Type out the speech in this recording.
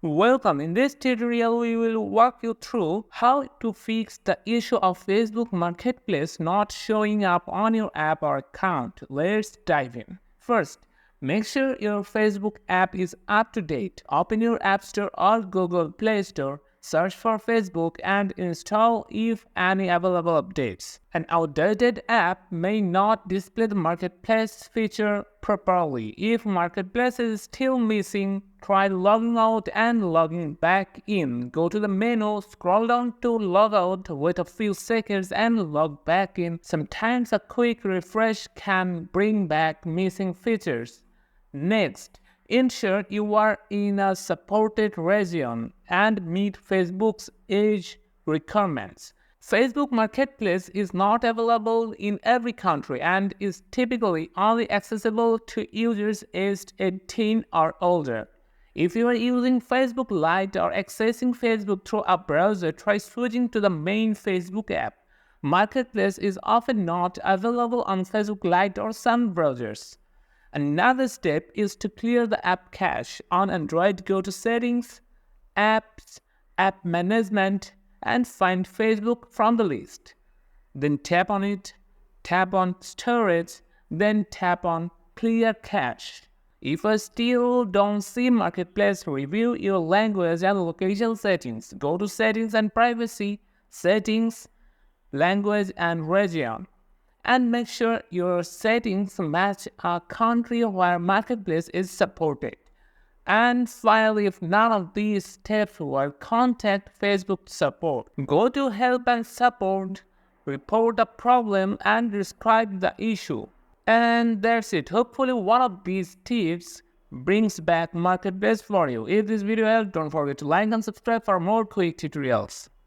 Welcome. In this tutorial, we will walk you through how to fix the issue of Facebook Marketplace not showing up on your app or account. Let's dive in. First, make sure your Facebook app is up to date. Open your App Store or Google Play Store, search for Facebook and install if any available updates. An outdated app may not display the Marketplace feature properly. If Marketplace is still missing, try logging out and logging back in. Go to the menu, scroll down to log out, wait a few seconds and log back in. Sometimes a quick refresh can bring back missing features. Next, ensure you are in a supported region and meet Facebook's age requirements. Facebook Marketplace is not available in every country and is typically only accessible to users aged 18 or older. If you are using Facebook Lite or accessing Facebook through a browser, try switching to the main Facebook app. Marketplace is often not available on Facebook Lite or some browsers. Another step is to clear the app cache. On Android, go to Settings, Apps, App Management, and find Facebook from the list. Then tap on it, tap on Storage, then tap on Clear Cache. If you still don't see Marketplace, review your language and location settings. Go to Settings and Privacy, Settings, Language and Region, and make sure your settings match a country where Marketplace is supported. And finally, if none of these steps work, contact Facebook support. Go to Help and Support, report the problem, and describe the issue. And that's it. Hopefully, one of these tips brings back Marketplace for you. If this video helped, don't forget to like and subscribe for more quick tutorials.